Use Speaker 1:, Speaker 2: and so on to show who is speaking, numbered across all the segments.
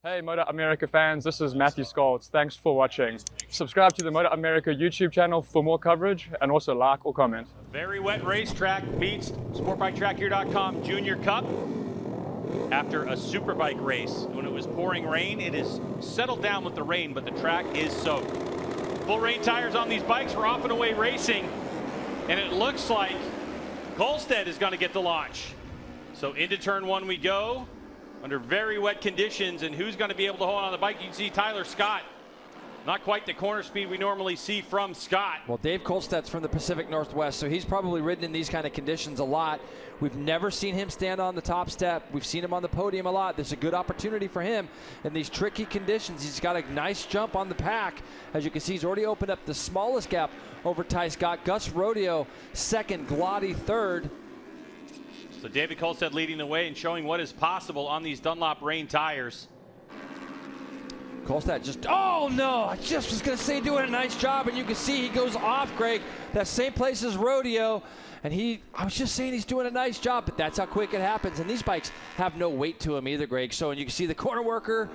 Speaker 1: Hey MotoAmerica fans, this is Matthew Scholz. Thanks for watching. Subscribe to the MotoAmerica YouTube channel for more coverage and also like or comment.
Speaker 2: Very wet racetrack beats SportbikeTrackGear.com Junior Cup. After a superbike race, when it was pouring rain, it has settled down with the rain, but the track is soaked. Full rain tires on these bikes. We're off and away racing, and it looks like Kolstad is going to get the launch. So into turn one we go under very wet conditions, and who's going to be able to hold on the bike? You can see Tyler Scott. Not quite the corner speed we normally see from Scott.
Speaker 3: Well, Dave Kolstad's from the Pacific Northwest, so he's probably ridden in these kind of conditions a lot. We've never seen him stand on the top step. We've seen him on the podium a lot. There's a good opportunity for him in these tricky conditions. He's got a nice jump on the pack. As you can see, he's already opened up the smallest gap over Ty Scott. Gus Rodeo second, Glotty third.
Speaker 2: So David Kolstad leading the way and showing what is possible on these Dunlop Rain tires.
Speaker 3: Kolstad just, oh no, I just was going to say doing a nice job, and you can see he goes off, Greg, that same place as Rodeo, and I was just saying he's doing a nice job, but that's how quick it happens, and these bikes have no weight to them either, Greg. So, and you can see the corner worker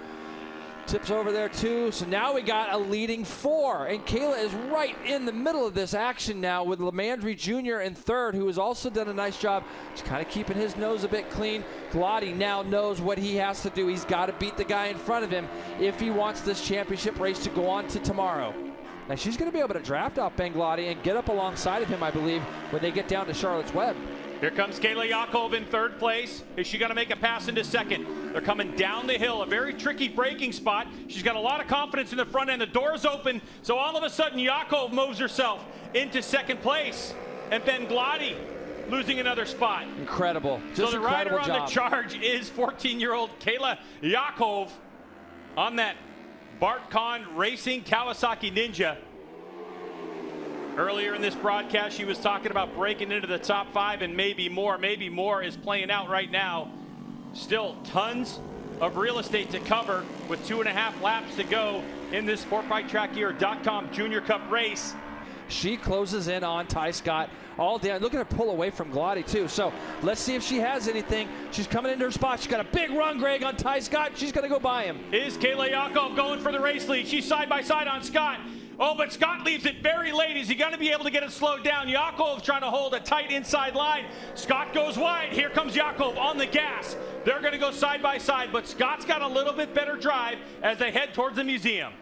Speaker 3: tips over there too. So now we got a leading four, and Kayla is right in the middle of this action now with Lamandry Jr. in third, who has also done a nice job just kind of keeping his nose a bit clean. Glotty now knows what he has to do. He's got to beat the guy in front of him if he wants this championship race to go on to tomorrow. Now she's going to be able to draft off Ben Glotty and get up alongside of him, I believe, when they get down to Charlotte's Web.
Speaker 2: Here comes Kayla Yakov in third place. Is she going to make a pass into second? They're coming down the hill, a very tricky braking spot. She's got a lot of confidence in the front end. The door's open, so all of a sudden Yakov moves herself into second place. And Ben Glotty losing another spot.
Speaker 3: Incredible.
Speaker 2: So the rider on
Speaker 3: job.
Speaker 2: the charge is 14-year-old Kayla Yakov on that Bart Kahn Racing Kawasaki Ninja. Earlier in this broadcast, she was talking about breaking into the top five and maybe more. Maybe more is playing out right now. Still tons of real estate to cover with 2.5 laps to go in this SportbikeTrackGear.com Junior Cup race.
Speaker 3: She closes in on Ty Scott all down. Look at her pull away from Glotty too. So let's see if she has anything. She's coming into her spot. She's got a big run, Greg, on Ty Scott. She's going to go by him.
Speaker 2: Is Kayla Yakov going for the race lead? She's side by side on Scott. Oh, but Scott leaves it very late. Is he going to be able to get it slowed down? Yakov trying to hold a tight inside line. Scott goes wide. Here comes Yakov on the gas. They're going to go side by side, but Scott's got a little bit better drive as they head towards the museum.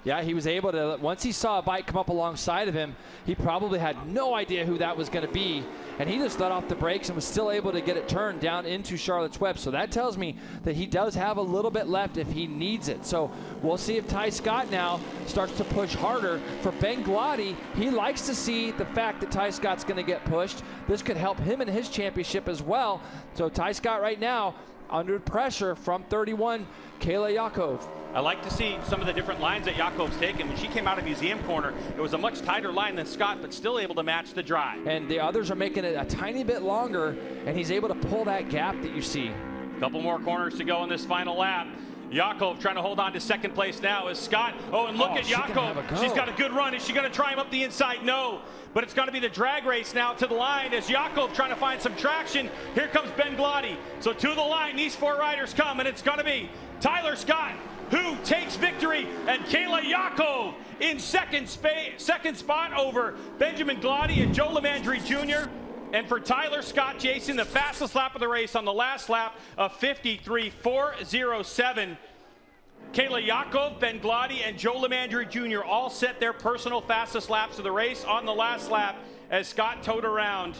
Speaker 3: Yeah, he was able to, once he saw a bike come up alongside of him, he probably had no idea who that was going to be. And he just let off the brakes and was still able to get it turned down into Charlotte's Web. So that tells me that he does have a little bit left if he needs it. So we'll see if Ty Scott now starts to push harder. For Ben Glotty, he likes to see the fact that Ty Scott's going to get pushed. This could help him in his championship as well. So Ty Scott right now under pressure from 31, Kayla Yakov.
Speaker 2: I like to see some of the different lines that Yakov's taken. When she came out of Museum Corner, it was a much tighter line than Scott, but still able to match the drive.
Speaker 3: And the others are making it a tiny bit longer, and he's able to pull that gap that you see.
Speaker 2: A couple more corners to go in this final lap. Yakov trying to hold on to second place now is Scott. Oh, and look at Yakov. She's got a good run. Is she going to try him up the inside? No. But it's going to be the drag race now to the line as Yakov trying to find some traction. Here comes Ben Glotty. So to the line, these four riders come, and it's going to be Tyler Scott who takes victory, and Kayla Yakov in second spot over Benjamin Glotty and Joe Lamandry Jr. And for Tyler Scott, Jason, the fastest lap of the race on the last lap of 53.407. Kayla Yakov, Ben Glotty, and Joe Lamandry Jr. all set their personal fastest laps of the race on the last lap as Scott towed around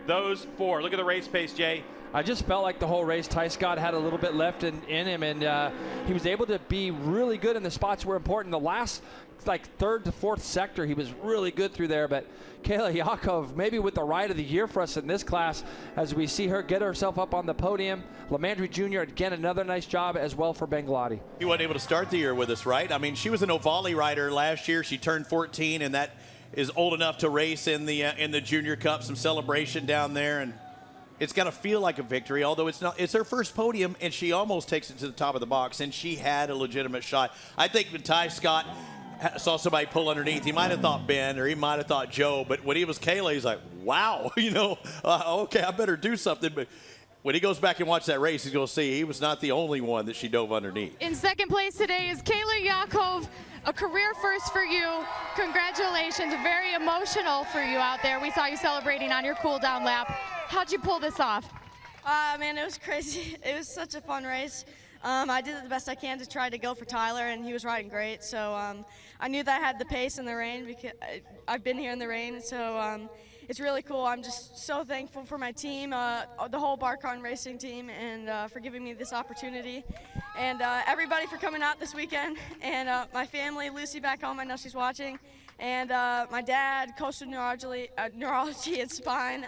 Speaker 2: those four. Look at the race pace, Jay.
Speaker 3: I just felt like the whole race, Ty Scott had a little bit left in him, and he was able to be really good in the spots were important. The last, like, third to fourth sector, he was really good through there. But Kayla Yakov, maybe with the ride of the year for us in this class, as we see her get herself up on the podium. Lamandry Jr., again, another nice job as well for Ben Glotty.
Speaker 4: He wasn't able to start the year with us, right? I mean, she was an Ovale rider last year. She turned 14, and that is old enough to race in the Junior Cup. Some celebration down there, and it's got to feel like a victory, although it's not. It's her first podium, and she almost takes it to the top of the box, and she had a legitimate shot. I think when Ty Scott saw somebody pull underneath, he might have thought Ben or he might have thought Joe, but when he was Kayla, he's like, wow, okay, I better do something. But when he goes back and watch that race, he's going to see he was not the only one that she dove underneath.
Speaker 5: In second place today is Kayla Yakov, a career first for you. Congratulations, very emotional for you out there. We saw you celebrating on your cool down lap. How'd you pull this off?
Speaker 6: Man, it was crazy. It was such a fun race. I did the best I can to try to go for Tyler, and he was riding great. So I knew that I had the pace in the rain because I've been here in the rain. So it's really cool. I'm just so thankful for my team, the whole Barcon Racing team, and for giving me this opportunity. And everybody for coming out this weekend. And my family, Lucy back home, I know she's watching. And my dad, Coastal Neurology and Spine,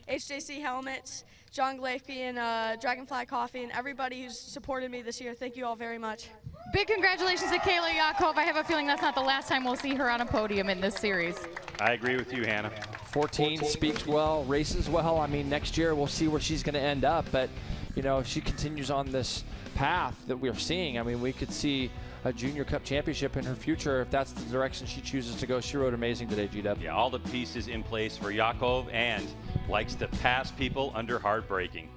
Speaker 6: HJC Helmets, John Glafey, and Dragonfly Coffee, and everybody who's supported me this year. Thank you all very much.
Speaker 5: Big congratulations to Kayla Yakov. I have a feeling that's not the last time we'll see her on a podium in this series.
Speaker 2: I agree with you, Hannah.
Speaker 3: 14 speaks well, races well. I mean, next year we'll see where she's going to end up. But, you know, if she continues on this path that we're seeing, I mean, we could see a Junior Cup championship in her future if that's the direction she chooses to go. She rode amazing today, GW.
Speaker 2: Yeah, all the pieces in place for Yakov, and likes to pass people under hard braking.